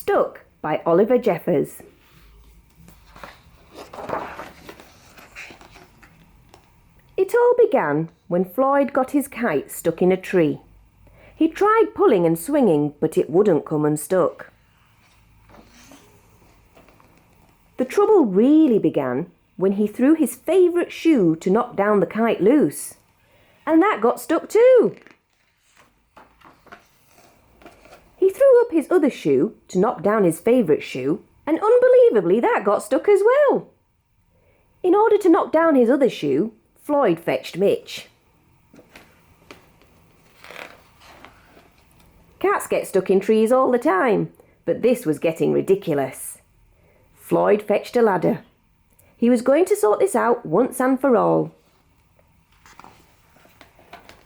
Stuck by Oliver Jeffers. It all began when Floyd got his kite stuck in a tree. He tried pulling and swinging, but it wouldn't come unstuck. The trouble really began when he threw his favourite shoe to knock down the kite loose. And that got stuck too. He threw up his other shoe to knock down his favourite shoe, and unbelievably that got stuck as well. In order to knock down his other shoe, Floyd fetched Mitch. Cats get stuck in trees all the time, but this was getting ridiculous. Floyd fetched a ladder. He was going to sort this out once and for all.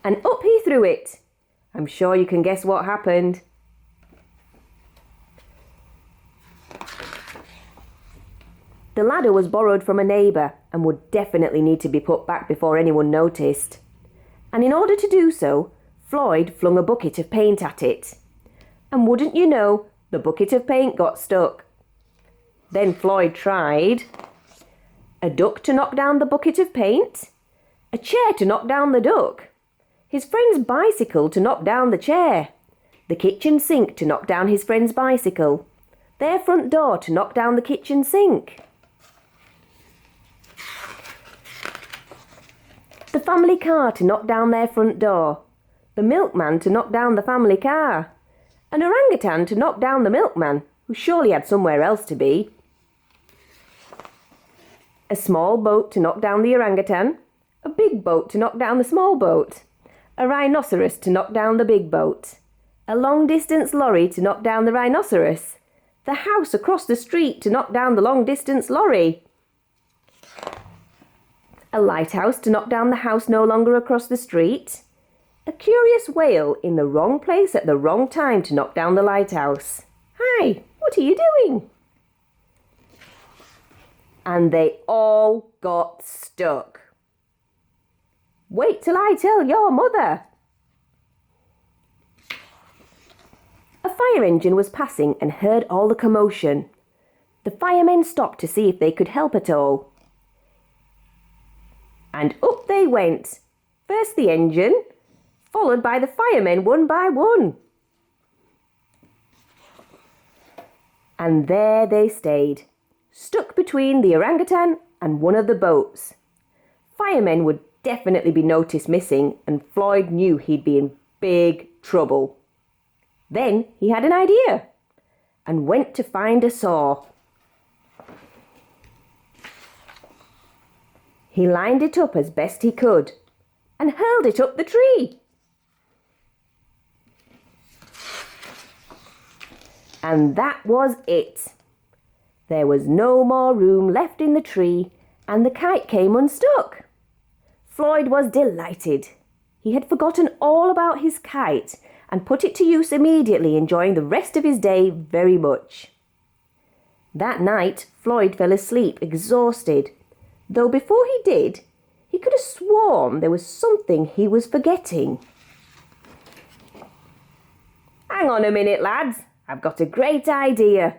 And up he threw it. I'm sure you can guess what happened. The ladder was borrowed from a neighbour and would definitely need to be put back before anyone noticed. And in order to do so, Floyd flung a bucket of paint at it. And wouldn't you know, the bucket of paint got stuck. Then Floyd tried a duck to knock down the bucket of paint, a chair to knock down the duck, his friend's bicycle to knock down the chair, the kitchen sink to knock down his friend's bicycle, their front door to knock down the kitchen sink, the family car to knock down their front door, the milkman to knock down the family car, an orangutan to knock down the milkman, who surely had somewhere else to be, a small boat to knock down the orangutan, a big boat to knock down the small boat, a rhinoceros to knock down the big boat, a long-distance lorry to knock down the rhinoceros, the house across the street to knock down the long-distance lorry, a lighthouse to knock down the house no longer across the street, a curious whale in the wrong place at the wrong time to knock down the lighthouse. Hi, what are you doing? And they all got stuck. Wait till I tell your mother. A fire engine was passing and heard all the commotion. The firemen stopped to see if they could help at all. And up they went. First the engine, followed by the firemen one by one. And there they stayed, stuck between the orangutan and one of the boats. Firemen would definitely be noticed missing, and Floyd knew he'd be in big trouble. Then he had an idea and went to find a saw. He lined it up as best he could and hurled it up the tree. And that was it. There was no more room left in the tree, and the kite came unstuck. Floyd was delighted. He had forgotten all about his kite and put it to use immediately, enjoying the rest of his day very much. That night, Floyd fell asleep exhausted, though before he did, he could have sworn there was something he was forgetting. Hang on a minute, lads. I've got a great idea.